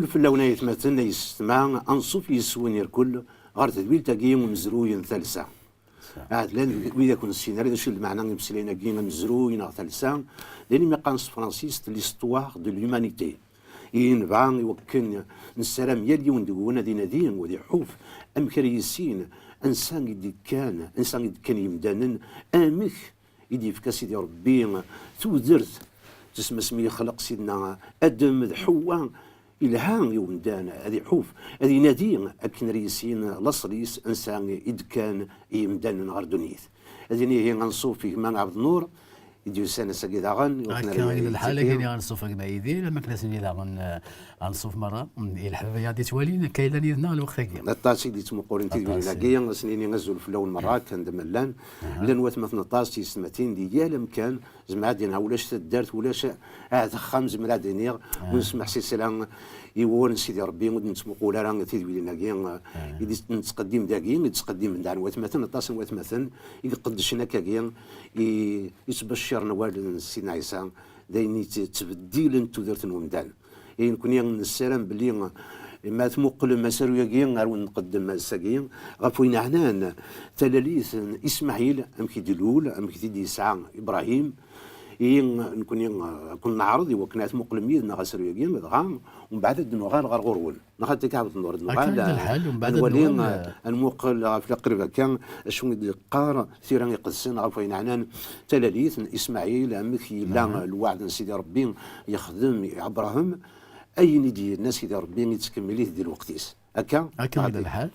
زلف اللون يتمثلن يستمع أنصف يسوني الكل غير تدويل تاقي مزروين ثالثة عاد لان وإذا كون السيناريو شو المعنى نمسلينا كينا مزروين ثالثة لأن مقانس فرانسيس ليستواغ دو لومانيتي ينبع يوكن نسلام يليون دونا دينا دين ودي حوف أم كريسين إنسان يدي كان يمدانن أمك يدي في سيدي ربي تودرت تسمى سمي خلق سيدنا ادم حواء الهام يوم دانا هذه حوف هذه نادي اكن ريسين لصريس انسان اذ كان يمدان نهار دنيث هذه هي غنصوف فيه من عبد النور يديو سنه ساكيدا غن كان الحاله كاين غنصوف كما يدير لما كنا سني غنصوف مره الحبه يادي توالينا كاين لنا الوقت كاين الطاسي اللي تمقورين تيدير لاكيا سنيني غزول في الاول مرات كان دملان لان وات مثلا طاسي سمتين ديال كان زعما ديالها ولاش دارت ولاش هذا خمس مرات دينيغ ونسمع سلسله يورن سيدي ربي ونتمقول راه تيدوي لنا كاين نتقدم داكي نتقدم من دار وات مثلا طاس وات مثلا يقدشنا كاين يتبشر نوال سيدنا عيسى داين تبديل انتو درت المدان يعني كون السلام بلي ما تمقل مسار ياكين غير نقدم الساكين غفوين عنان تلاليث اسماعيل ام كيدي الاول ام كيدي يسعى ابراهيم كون نعرض وكنات مقل ميدنا غسر ياكين دغا ومن بعد دنو غير غرغرون نخدي كعبة النور دنو الحال ومن بعد نولي المقل في القريبه كان شنو القار ثيران يقدسن غفوين عنان تلاليث اسماعيل ام كيلا الوعد سيدي ربي يخدم ابراهيم اي ندير الناس سيدي ربي يتكمليه ديال الوقتيس هكا الحال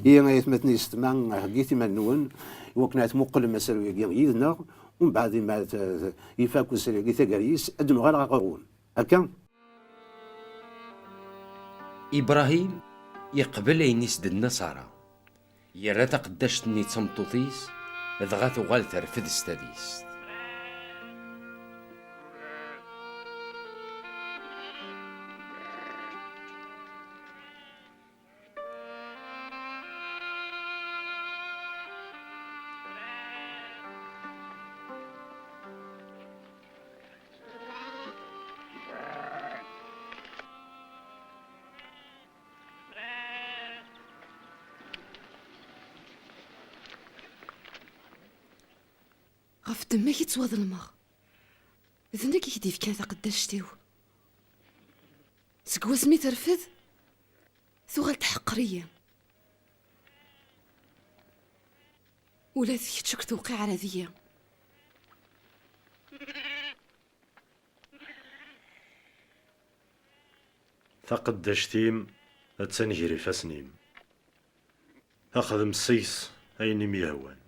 هي يتمتني استمع هكيتي منون وكنات مقل مسار يدنا ومن بعد ما يفاكو سريقي ثقاريس ادنو غير غاقون هكا ابراهيم يقبل ينسد النصارى يرى تقدشت ني تمطوطيس دغا ثغال ترفد ستاديس غف دمك يتواظلمغ ذنك يدي في كذا قداش تيو سكوا سمي ترفد ثغال تحقرية ولا تشك توقع على ذية تقدشتيم تنجري فاسنيم أخذ مسيس أين ميهوان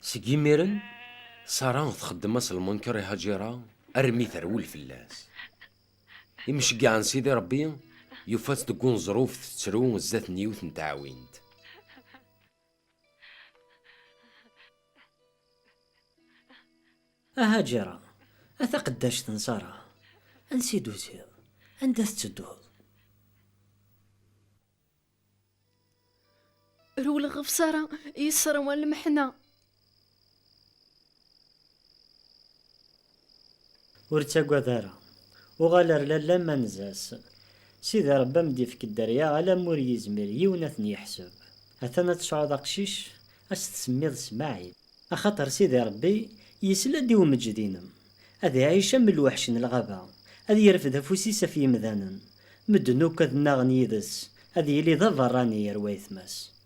سكيميرن سارة تخدم اصل المنكر هاجرة ارمي ثرول فلاس يمشي عن سيدي ربي يفات تكون ظروف تترو الزات نيوث نتعاويند هاجرة أثقداش تنصارى أنسيدو سير أندث تدوه رول غفصارة يسر والمحنة ورتاقوا ذارا وغالر لالا ما نزاس سيدي ربا مديفك الدريا على مور يزمر يوناثني يحسب أثنى تشعر قشيش أس تسميض اسماعيل أخاطر سيدي ربي يسلا ديو مجدينم هذي عايشة من الوحش الغابة هذي يرفد فوسيسة في مذانا مدنو كذ ناغني يدس هذي يلي ذا فراني يرويث ماس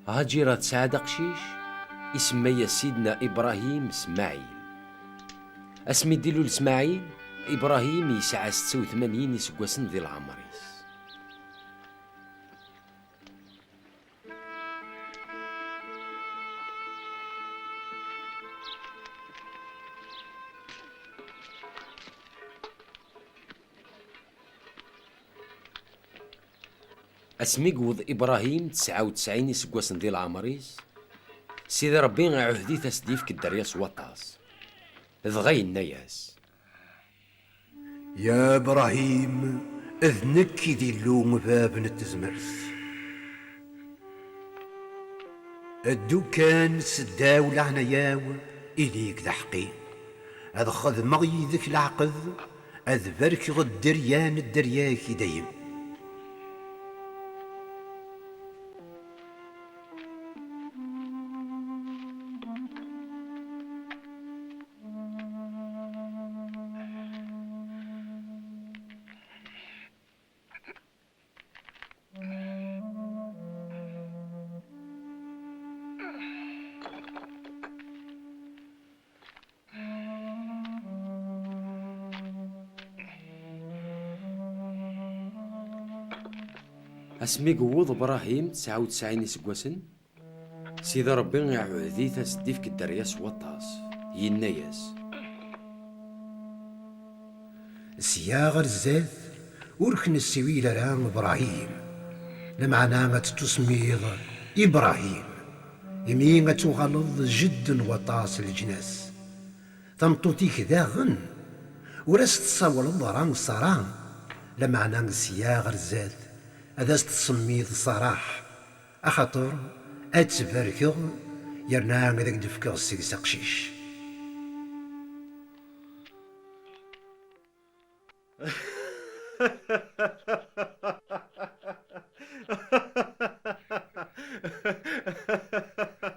هاجرة تسعد قشيش يسمى سيدنا إبراهيم إسماعيل. اسمي ديلو لإسماعيل إبراهيم يسعى 86 يسقسن ذي العمريس. اسمي قوض إبراهيم 99 يسقسن ذي العمريس. سيدي ربي عهدي تسديف كالدرياس وطاس ضغي النياس. يا إبراهيم إذنك ذي اللوم باب التزمرس الدو كان سداو لعنياو إليك دحقي أذ خذ مغيذك العقد أذ برك غدريان الدرياك دايم. اسمي قوض إبراهيم 99 يسقسن. سيدي ربي عهدي تسديف كالدرياس وطاس ينياس. سياغ الزاد وركن السويل رام إبراهيم لمع نامة تسميض إبراهيم يمينة تغلظ جد وطاس الجناس تمطوتيك داغن ورست تصور الضران صران لمع نام سياغ الزاد هذا تسميض صراح أخطر أتفركغ يرنا ذاك دفكغ السيس قشيش.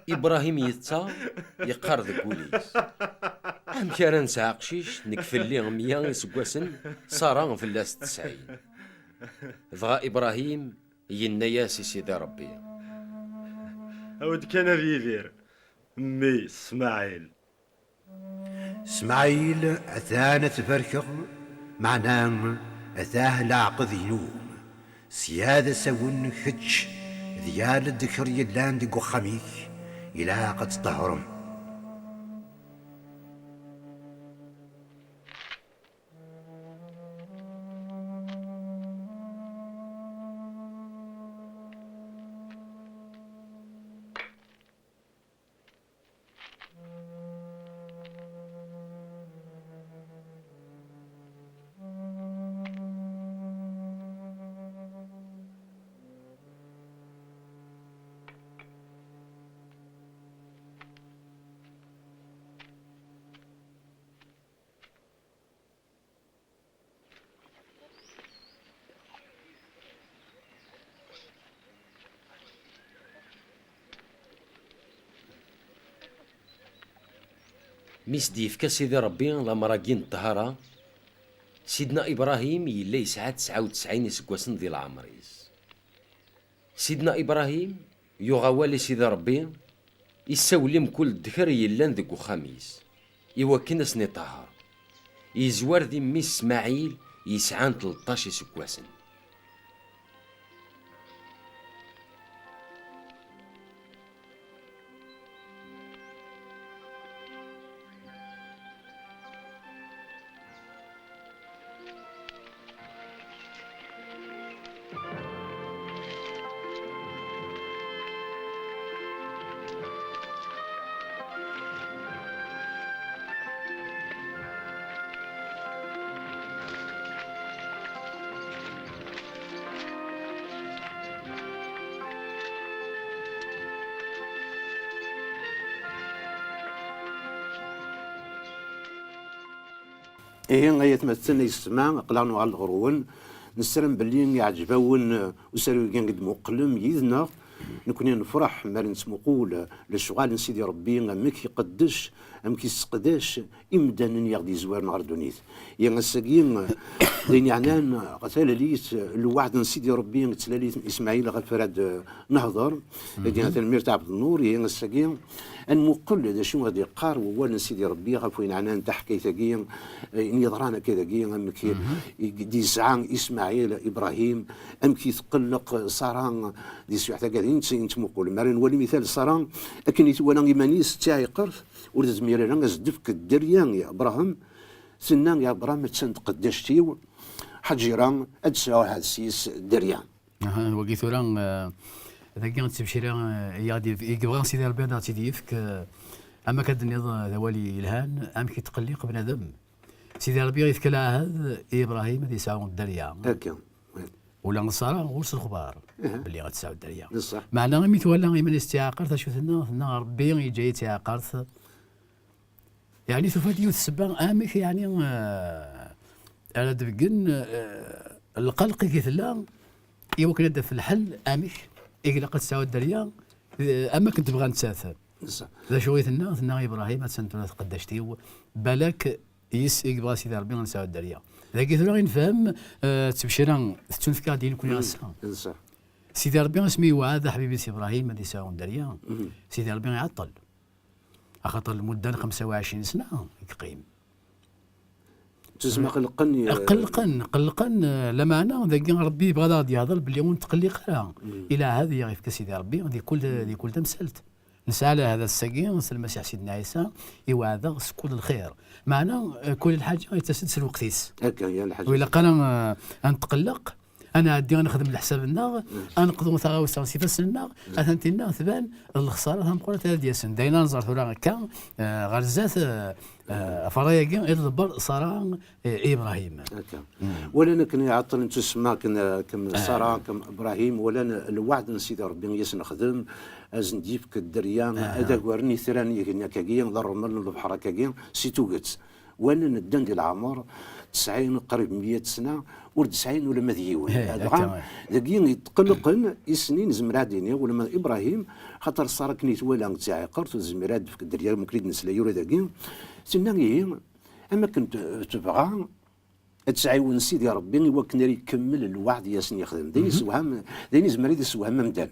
إبراهيم يتصا يقار ذا كوليس. أم كان نسعى قشيش نكفل لي 100 يسقسن صار في اللاس 90. ضغا إبراهيم ينياس سيدي ربي. أود كان يدير مي إسماعيل. إسماعيل أثان تفركغ معناه أثاه العقد ينوم سيادة سون خدش ديال الذكر يلان دقو خميك إلى قد طهرم. ميس ديفكا سيدي ربي لمراقين الطهارة. سيدنا إبراهيم يلا يسعى 99 يسقسن ذي العمريس. سيدنا إبراهيم يغوالي سيدي ربي يسولم كل الذكر يلان ذكو خميس يوكن سني طهار يزوار ذي ميس إسماعيل يسعى 13 يسقسن. إيه غاية تمثلنا يسمع قلعنا على الغرون نسرم باللي يعجبون وسارو كان قد مقلم يذنا نكوني نفرح ما نسمقول للشغال سيدي ربي امك يقدش امك يسقداش امدان يغدي زوار نهار دونيت يا الساقين دين يعنان قتال ليت الوعد سيدي ربي تلاليت اسماعيل غفراد نهضر دين تنمير تاع عبد النور يا الساقين ان مقل هذا شنو غادي يقار ووالد سيدي ربي غفوين عنان تحكي ثقين نيضرانا كذا قين امك دي سعان اسماعيل ابراهيم امك يتقلق صاران دي سوحه قاعدين انت مقول مارن ولي مثال صاران لكن يتوانا ايمانيس تاعي قرف ولد زميرنا غزدفك الدريان يا ابراهيم سنان يا ابراهيم تسند قداشتيو حجيران ادسوا هاد السيس دريان وقيت ران اذا كانت تبشيرا يغادي يبغى سيدي ربي نعطي ديفك اما كدني ذوالي الهان ام كيتقلق بنادم سيدي ربي يذكرها هذا ابراهيم اللي يساوم الدريا هكا ولا نصارى غورس الخبار اللي غتساو الدريا بصح معنا غير متولى من استعاقرت شو ثنا ربي يجي يتعاقرت يعني سوف ديو السبان امك يعني على دبقن القلق كيثلا يمكن في الحل امك يقلق تساوي الدريا اما كنت تبغى نتساثر بصح ذا شويه ثنا ابراهيم تسنتو قداشتي بالك يبغى سيدي ربي نساو الدريا ذا كيف لا نفهم تبشيرا تنفكا ديال كل ناس بصح سيدي ربي اسمي وهذا حبيبي سي ابراهيم اللي يساو الدريا سيدي ربي يعطل خاطر المده 25 سنه يقيم تسمى قلقا لما انا ذاك ربي بغى غادي يهضر باللي ونتقلق لها الى هذه غير سيدي ربي دي كل تمثلت نسأل هذا الساقين نسأل المسيح سيدنا عيسى ايوا هذا كل الخير معنا كل الحاجه يتسلسل وقتيس هكا هي الحاجه وإلا قال نتقلق انا عندي نخدم لحساب النار نقدر ثغاوي صافي بس النار اثنتي النار ثبان الخساره نقول هذا ديال داينا نزار ثورا هكا غرزات فرايا كاع الضبر صار ابراهيم هكا ولا كان يعطل تسمى كم صار كم ابراهيم ولا الوعد سيدي ربي ياس نخدم ازنديف كالدريان هذا ورني ثراني كنا كاكيا ضر من البحر كاكيا سيتوغت وانا ندان ديال العمر 90 قريب 100 سنه ورد 90 ولا مذيون هذا ذاكين يتقلقن سنين زمراديني ولا ابراهيم خاطر صار كنيت ولا تاعي قرت زمراد في الدريا ممكن نسلا يورا ذاكين سناني اما كنت تبغى تسعيون سيدي ربي وكنا يكمل الوعد ياسن يخدم داين سوهم داين زمريد سوهم ممدان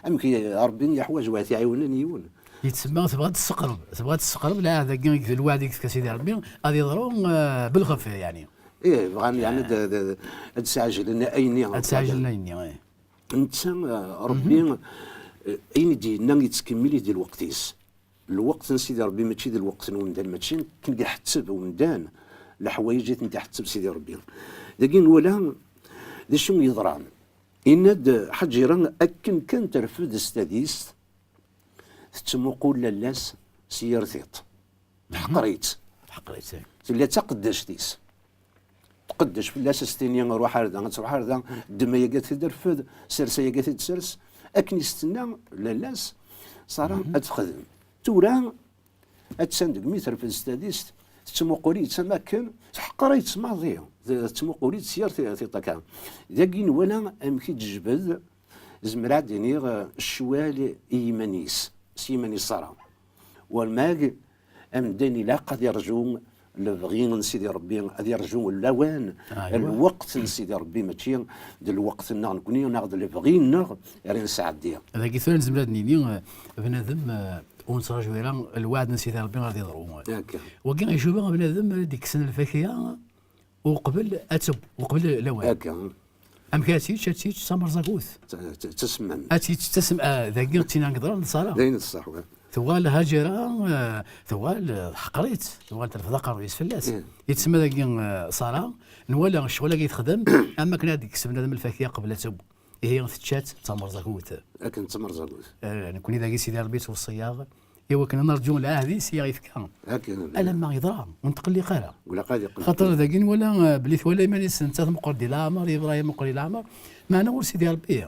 امكي ربي يحواج واتي عيونني يون يتسمى تبغى تسقرب لا هذا الوعد كسيدي ربي غادي يضرون بالخف يعني ايه بغاني يعني تسعجل لنا ايني تسعجل لنا انت ربي اين دينا يتكملي ديال الوقتيس الوقت سيدي ربي ماشي ديال الوقت ومدان ماشي كنلقى حتسب ومدان الحوايج انت حتسب سيدي ربي لكن ولا ذا شنو يضران إن حجيرا أكن كان ترفد استديس تمقول للاس سيرثيط حقريت اللي تقدش ديس تقدش في اللاس ستينيا روح هذا تروح هذا دما يقات ترفد سرسه يقات تسرس أكن يستنى للاس صار أتخدم تورا أتسندق متر في الاستديس تمقولي تمكن حقريت ماضي تمقولي تسير تيطاكا ذاكين ولا امكي تجبد زمرا دينيغ الشوال ايمانيس سيماني صرا والماك ام داني لا قد يرجون لبغين سيدي ربي غادي يرجون اللوان الوقت سيدي ربي ماشي ديال الوقت نكوني ناخذ اللي بغينا راه نسعديها هذا كيثول زمرا ديني بنادم ونصرا جويران الوعد سيدي ربي غادي يضرو وكان يشوفها بنادم ديك السنه الفاكهه وقبل اتب وقبل لوان هكا ام كاتيتش سامر زاكوث تسمم تسمع ذاك تينا نقدر نصرا داين الصح ثوال هاجره ثوال حقريت ثوال تلفظ ويس فلاس يتسمى ذاك صرا نولى الشغل اللي يتخدم اما كنا ديك السنه الفاكهه قبل اتب هي تشات تمر زاكوث لكن تمر زاكوث نكون اذا سيدي ربي توصيها ايوا كنا نرجو العهدي سي غيفكا الا ما يضرا ونتقلي قاله ولا قادي خاطر ذاكين ولا بليث ولا ماني سنت مقر ديال العمر ابراهيم مقر ديال العمر معنا ور سيدي ربي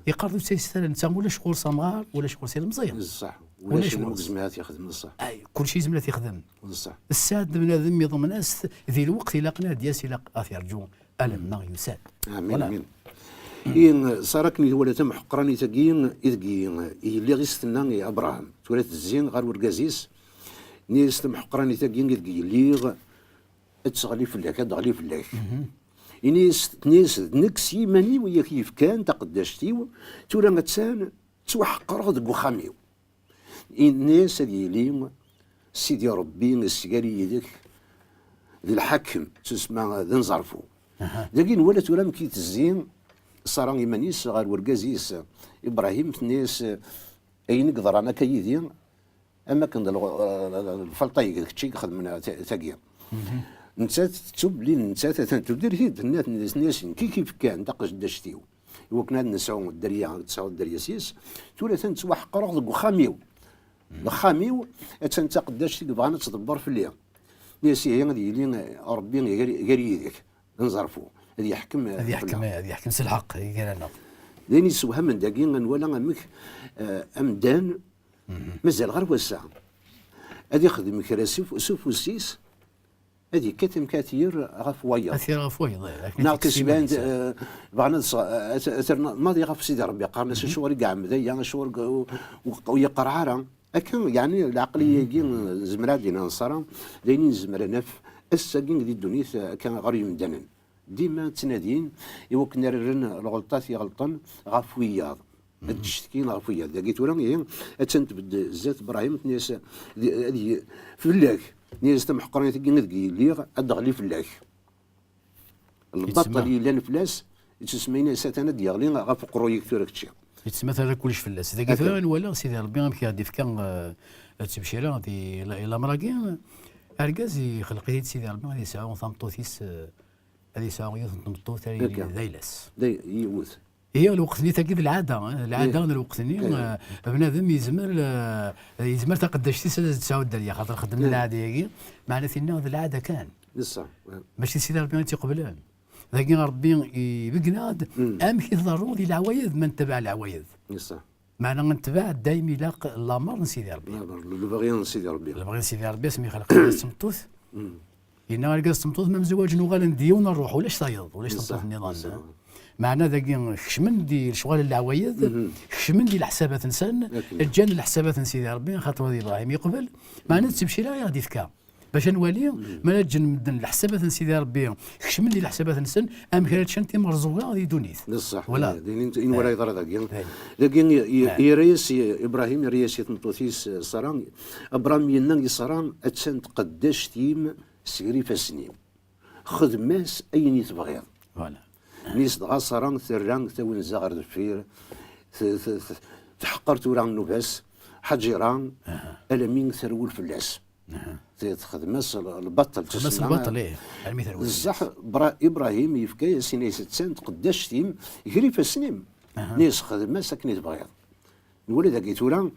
يقرضوا سيستر انت ولا شغل صمغار ولا شغل سير مزيان بصح ولا شي مزمات يخدم بصح اي كل شيء زملات يخدم بصح الساد بنادم يضمن ناس ذي الوقت الا قنا ديال سي لا يرجو الم ما يساد امين امين إن صاركني ولا تم حقراني تاقين إذقين اللي غيستنا أبراهام تولات الزين غير ورقازيس نيس تم حقراني تاقين إذقين اللي تغلي في الله كدغلي في الله نيس نكسي ماني ويا كيف كان تقداشتيو تورا غتسان توحقر دك وخاميو الناس هذه لي سيدي ربي السكاري يدك ذي الحكم تسمى ذي نزرفو لكن ولا تورا مكي تزين صار إيمانيس غير ورقازيس إبراهيم الناس أي نقدر أنا كيدي أما كان الفلطاي كتشي خدمنا تاقيا نتات تكتب لي نتات تدير هيد الناس كيف كان داق داشتيو وكنا نسعو الدريا تسعو الدريا سيس تولى تنتوحق رغد وخاميو الخاميو تنتقد داشتي بغانا تدبر في الليل ناس هي غادي يلي ربي غير يديك نزرفو هذه يحكم سي الحق قال انا لاني سوها من داكين ولا غمك امدان مازال غير وسع هذه يخدم كراسيف سوف وسيس هذه كتم كثير غف ويض كثير غف ويض ناقص بان بغانا ماضي غف سيدي ربي قارنا شهور كاع مذيا شهور ويقرعاره أكن يعني العقلية كين زمرا دينا نصارى لين زمرا نف الساكين دي الدنيا كان غير يمدنن ديما تنادين يوكنا رن الغلطات يغلطن غف وياض تشتكين غف وياض لقيت ولا هي تنتبد زات ابراهيم ناس هذه في الله ناس تم حقراني تكين ذكي اللي ادغلي في الله البطل اللي نفلاس تسمينا ساتنا ديالي غف قروي كثير كتشي يتسمى كلش فلاس اذا قلت ولا سيدي ربي غير كيف كان التبشيره دي الى مراكين اركاز يخلق يد سيدي ربي غادي يسعو ثمطوثيس هذه يسعو ثمطوث ذيلس يوث هي الوقت اللي تاكيد العاده الوقت اللي بنادم يزمر تقداش تسعو الدريه خاطر خدمنا العاده هي معناتها انه العاده كان لسه ماشي سيدي ربي تيقبلان لكن ربي يبقناد امشي ضروري العوايد من تبع العوايد يصح معنا نتبع دايما لاق الامر نسيدي ربي اللي باغي نسيدي ربي اللي باغي نسيدي ربي اسمي خلق السمطوث إنا لقى السمطوث ما مزواج نوغال نديو ونروح ولاش صايد ولاش تنطوث النظام معنا ذاك خشمن دي شغل العوايد خشمن دي الحسابات انسان الجان الحسابات نسيدي ربي خاطر ابراهيم يقبل معنا تمشي لا غادي تكا باش نوالي ما نجن مدن الحسابات نسيدي ربي خشمن لي الحسابات نسن ام كانت شنتي مرزوقه غادي دونيث بصح ولا ان ولا يضر ذاك لكن يريس ابراهيم يريس تنطوثيس صران ابراهيم ينن يصران اتسن قداش تيم سيري فاسنين خذ ماس اين تبغي فوالا نيس دغا صران ثران تاون زغر دفير تحقرت ورا النباس حجيران المين ثرول فلاس تخدمس البطل تخدمس البطل ايه المثال بصح ابراهيم يفكا سينيس تسان تقداش تيم يجري فاسنين نيس خدمس ساكني تبغي نولي ذاك تورا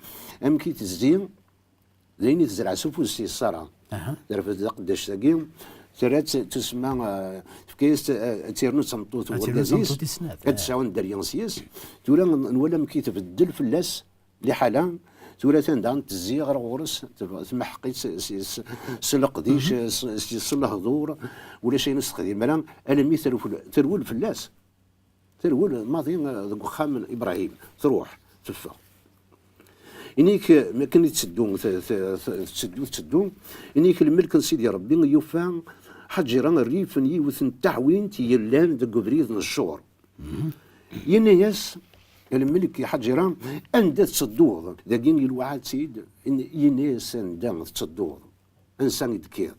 ام كي تزين لين تزرع سفوس سي الصرا درفت قداش تاكي ترات تسمى فكيس تيرنو تمطوط والكازيس كتساون دريانسيس تورا نولا مكي تبدل فلاس لحالا تورا تندان تزي غير غورس تمحقيت سلقديش سلهضور ولا شي نستخدم مثلا المي ترول فلاس ترول ماضي ذوك خام ابراهيم تروح تفا انيك ما كان تسدون انيك الملك سيدي ربي يوفى حجران الريف يوث التعوين تيلان ذا قبريد الشور ينياس الملك حجران أندى تصدوض ذاكين الوعد سيد إن يناس أندى تصدوض إنسان يذكر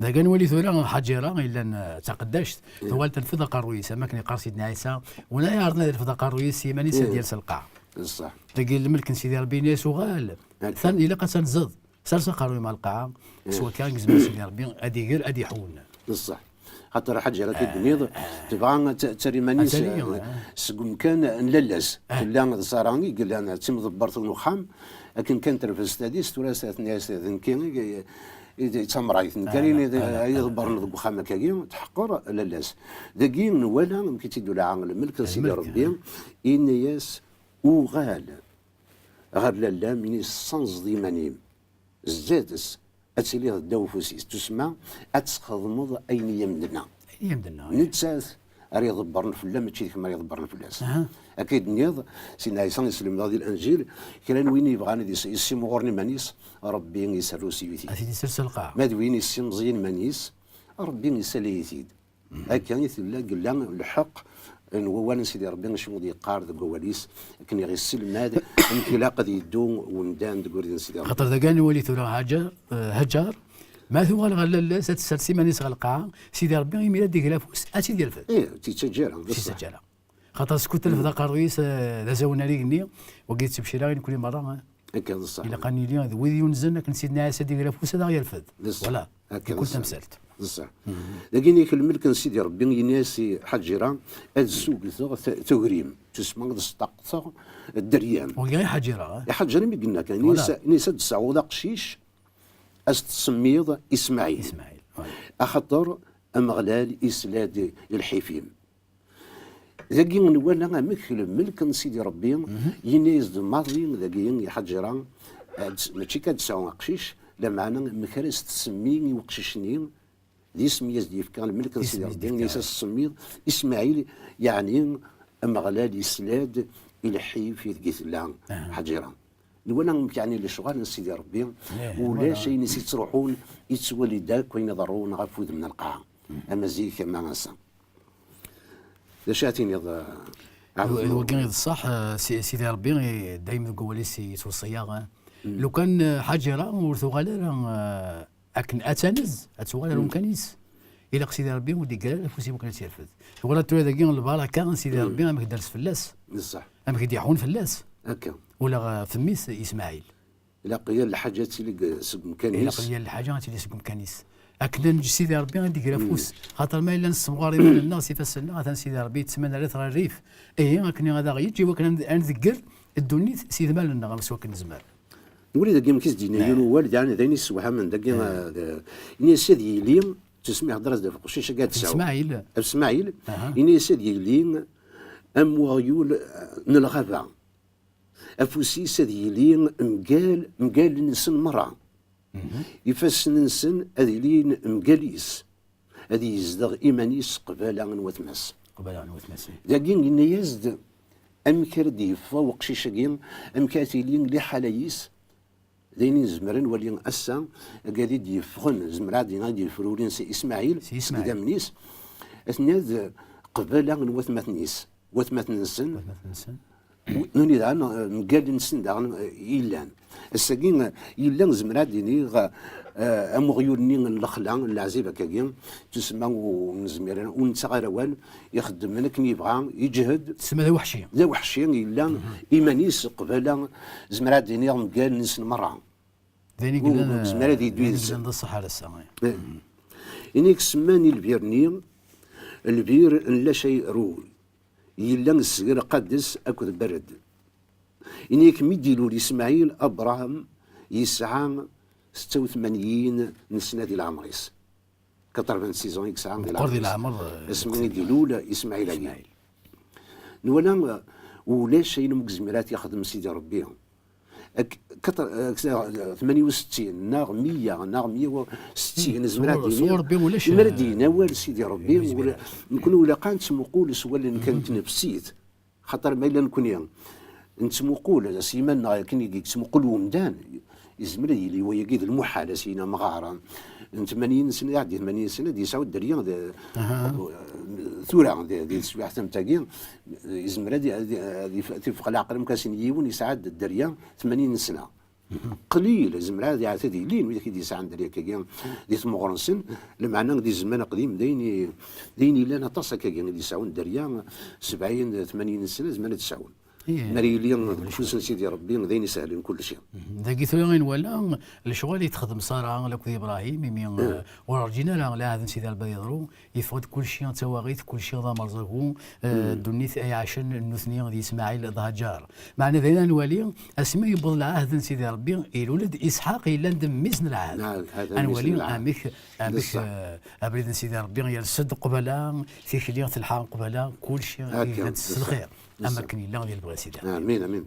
ذا كان ولي ثورا حجران إلا تقدشت ثوالت الفضاء الرويس أما كان يقار سيدنا عيسى ولا يعرضنا الفضاء الرويس يماني ديال القاع صح ذاك الملك سيدي ربي ناس وغال ثاني إلا قد تنزض سالسا قاروي مع القاع سواء كان زمان سيدي ربي أدي غير أدي حول بصح خاطر حاجه راكي الدنيا تبغى تري مانيس سكون كان نللس لا صاراني قال انا تم ضبرت الوخام لكن كان ترفس تاديس توراسات ناس ذنكين يتمرايت كارين يضبر الوخام كاين تحقر للاس ذاكي ولا ممكن تيدو العقل الملك سيدي ربي ان ياس وغال غير لالا من الصنص ديمانيم زادس أتسليه الدوفوسيس تسمى أتخدمض أين يمدنا يمدنا نتساس اري يضبرن فلا ماشي كما يضبرن فلاس اكيد نيض سيدنا عيسى يسلم هذه الانجيل كان وين يبغاني يسي مغورني مانيس ربي يسرو سيوتي اسيدي سلسل القاع ما دوين يسي مزيان مانيس ربي يسالي يزيد هكا يثلا قال الحق ان هو سيدي ربي نشمو دي قار ذا قواليس كان يغسل هذا يمكن لا قد يدوم وندان دغور سيدي ربي خاطر ذا كان ولي ثورة هجر ما ثوال غلا لا ستسرسي ماني صغ القاعه سيدي ربي يميل ديك لافوس اتي ديال الفات تيتسجل تيسجل خاطر سكوت الفدا قرويس ذا زونا ليني وقيت تبشيرا كل مره هكا صح الا قاني لي وذي ينزل لكن سيدنا عيسى ديك لافوس هذا غير الفد ولا كنت مسالت بصح لكن ياك الملك سيدي ربي يناسي حجيران هاد السوق تغريم تسمى السطق الدريان وغير حجيران حجيران مي قلنا كان نيسا تسعود قشيش تسميض اسماعيل اخطر امغلال اسلاد الحفيم ذاكي نوالا مثل ملك سيدي ربي ينايز الماضي ذاكي يحجران ماشي كتساو قشيش لا معنى مكرس تسميني وقشيشني دي سميز ديال كان الملك سيدي ربي نيسا السميض اسماعيل يعني امغلال اسلاد الحيف يثقيث حجران نوالا يعني لشغال سيدي ربي ولا شيء نسيت تروحون يتسولي داك وين يضرون غفوذ من القاعه اما زي كما نسى لشاتيني هو كان الصح سيدي ربي دائما قواليس يتوصيا لو كان حجره ورثوغالا اكن اتنز اتوغالا مكانيس الى سيدي ربي ودي قال فوسي ما كانش يرفد ولا تو هذا كان البركه سيدي ربي ما كدرس فلاس بصح ما كيديحون فلاس هكا ولا فميس اسماعيل الى قيا الحاجات اللي سق مكانيس الى قيا الحاجات اللي سق مكانيس اكن سيدي ربي غادي يقرا فوس خاطر ما الا نصغار من الناس يفسلنا غادا سيدي ربي يتسمى على ثرى الريف اكن هذا غيجي وكان نذكر الدنيا سيدي مالنا غنسوا كنزمر نقول داك يمكن دينا والد يعني دايني السوحه من داك اني سيدي لي تسمع هضره داك قشيشه قاعد تساوي اسماعيل اني سيدي لي ام وغيول نلغبا افوسي سيدي لي مقال نسن مره يفاس نسن هذه لين مقاليس هذه يزدغ ايمانيس قباله نوتماس داكين قلنا يزد ام كردي فوق شي شقين ام كاتيلين لي حلايس داينين زمرن ولين اسا قاعد يفغن زمرات غادي يفرولين سي اسماعيل دامنيس اثنيا قباله نوتماتنيس وتماتنسن نوني دعنا مقال نسن دعنا إيلان الساقين إيلان زمرات ديني أمغيوني الخلان العزيبة كاين تسمى ونزميران ونتغيروان يخدم منك يبغى يجهد تسمى ذا وحشي إيلان إيمانيس قبالا زمرات ديني مقال نسن مرة ذيني قلنا زمرات يدويز عند الصحة لسا إنيك سماني البيرني البير لا شيء روي يلا الصغير قدس اكل برد انيك ميديلو لاسماعيل ابراهام يسعى 86 من سنه ديال العمريس 86 سيزون يسعى ديال العمر اسمه يديلو اسماعيل نولا ولا شيء مكزميرات يخدم سيدي ربي 68 ناغ 100 ناغ 160 زمرات دينا وال سيدي ربي نكون ولا قانت مقول سوال كانت نفسيت خاطر ما الا نكون نتمقول سيمان كني تمقول ومدان يزمر لي ويقيد المحال سينا مغارا 80 سنه يعدي 80 سنه دي سعود دريان ثوره ديال السوايع تمتاكين يزمر هذه تفق العقل مكاسين يون يسعد الدريان 80 سنه قليل زمر هذه عاد لين ولا كيدي ساعه دريا كاين دي مغرنسن المعنى دي الزمان قديم ديني لنا تصا كاين دي ساعون دريان 70 80 سنه زمان تسعون مريلين فلوس سيدي ربي داين يسهلين كل شيء ذاك ثوين ولا الشغل يتخدم صار لك ابراهيم مي ورجينا لا هذا سيدي البيضرو يفقد كل شيء تواغيث كل شيء ضا مرزقو دنيث اي عشان النثني غادي اسماعيل ضهجار معنى ذينا الولي اسمي يبض العهد سيدي ربي الولد اسحاق الا ندم مزن العهد انا ولي امك ابريد سيدي ربي يرصد قبلا في خليه الحق قبلا كل شيء الخير اما كان لا ديال البغاسيد امين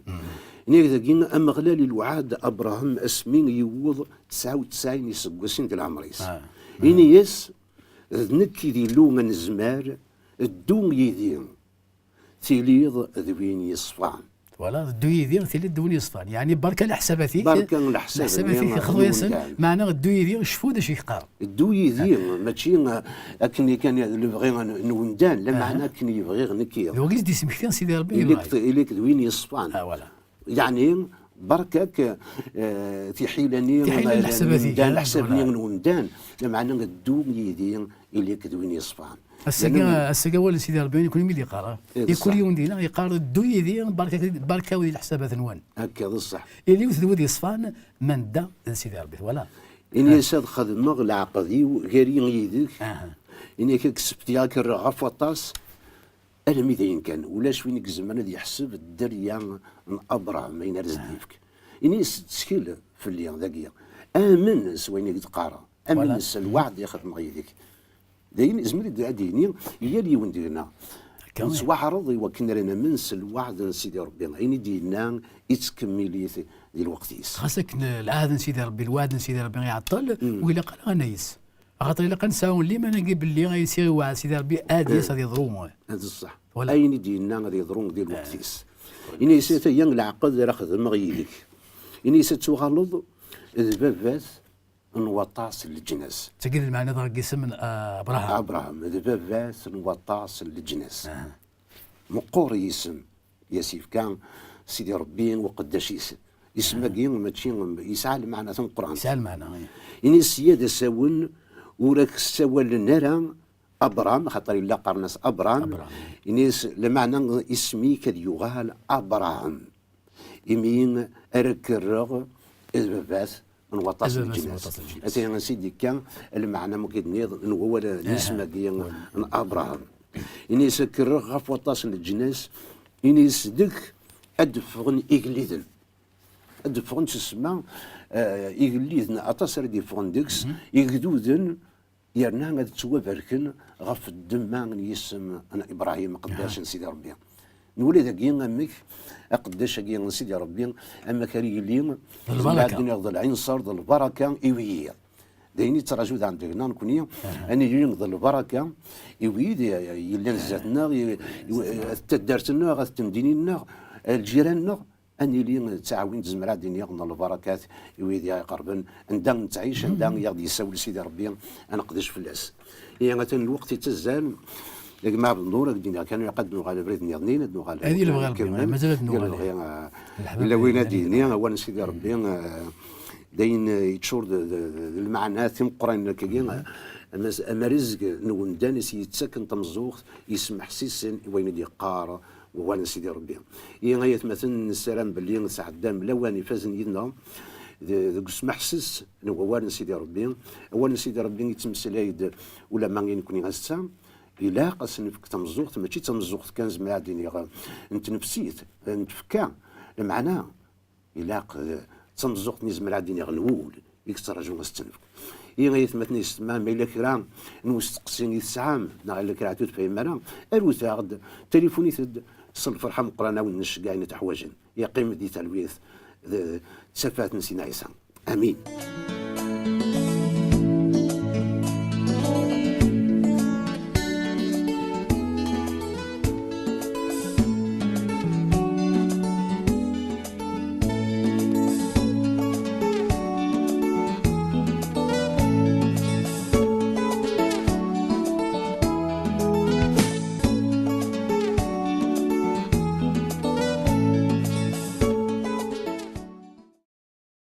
نيك ذاكينا اما غلال الوعاد ابراهيم اسمين يوض 99 يسقسين ديال العمريس اني يس نكي ديلو من الزمار الدون يدين تيليض ذوين يصفان فوالا دو يدير تيلي دون يصفان يعني بركه الحساباتيك بركة الحساباتيك خذوا يسن معنى دو يدير شفو داش يقار الدو يدين ماشي اكني كان يبغي نوندان لا معنى كني يبغي نكير يوغيز دي سمكتين سيدي ربي إليك ذوين يصفان فوالا يعني بركك تحيلني الحسابني نوندان لا معنى الدو يدين إليك ذوين يصفان السكا ولا سيدي ربي يكون ملي يقرا يكون يوم دينا يقار الدو يدير بركه ودي الحسابات نوان هكا بصح اللي وث يصفان من دا سيدي ربي ولا إني ساد خدمة العقدي غير يدك إني كسبت ياك الرغف وطاس أنا ميدين كان ولا شوين كزمان دي يحسب الدريا أبرع ما ينرز ديفك إني تسكيل في اللي ذاكيا آمن سويني يتقارا آمن الوعد ياخذ مغيدك داين زمري ديني هي اللي وندينا نتواعرض وكنا لنا منس الوعد سيدي ربي عيني دينا يتكملي ديال الوقتيس خاصك العهد سيدي ربي الوعد سيدي ربي يعطل وإلا قال غنايس خاطر إلا كنساو اللي ما نجيب اللي غيصير وعد سيدي ربي اديس غادي يضروم هذا الصح عيني دينا غادي يضروم ديال الوقتيس إني سيت ين العقد راه خدم غيدك إني ستغلظ البابات نوطاس للجناس تقول المعنى ضرق اسم ابراهام البابات نوطاس للجناس مقور اسم ياسيف كان سيدي ربي وقداش اسم كين ماشي يسعى المعنى في القران يسعى المعنى إني السياده ساون وراك ساول لنا ابرام خاطر الا قرناس ابرام إني المعنى اسمي كد يغال ابراهام يمين اركرغ البابات نوطاس الجناس أتي سيدي كان المعنى مكيدنيض هو الاسم ديال ابراهام إني سكر غف وطاس الجناس إني سدك أدفغن إجليدن أدفغن تسمى إجليدن أتصر دي فغندكس يجدودن يرنا غادي توابركن غف الدم يسم أنا إبراهيم قداش سيدي ربي نولي ذاكي امك قداش كي سيدي ربي اما كاري لي الدنيا ضل العين صار ضل البركه ايويه دايني تراجو عندنا نكوني اني ينض البركه ايويد يلا نزاتنا تدارتنا غتمدينينا الجيراننا اني لي تعاون تزمرا دنيا من البركات ايويد يا قربا ندان تعيش ندان يغدي يساول سيدي ربي انا قداش فلاس هي مثلا الوقت تزال لكن ما بالنور دينا كانوا يقدموا على بريد نيضنين ادنوا على هذه اللي بغا مازال ندوغ الا وين ديني هو سيدي ربي داين يتشور المعنى ثم قران كاين اما رزق نوندانس يتسكن تمزوخ يسمح سيسن وين يقار وانا سيدي ربي هي غايه مثلا السلام باللي سعدام لواني فازن يدنا ذوك سمح سيس وانا سيدي ربي وانا سيدي ربي يتمثل ولا ما يكون غسام إلا قاس نفك تمزوقت ماشي تمزوقت كان زعما عادي انت نفسيت نتفكا المعنى إلا تمزوقت نزمر عادي غنول يكثر رجل مستنفك هي غير مثني ما إلا كرا نوستقسيني السعام نغير لك راه في مرا اروثا غد تليفوني ثد الفرحه مقرانا ونش كاع نتحواجن يا قيمه دي تلويث سفات نسينا عيسى امين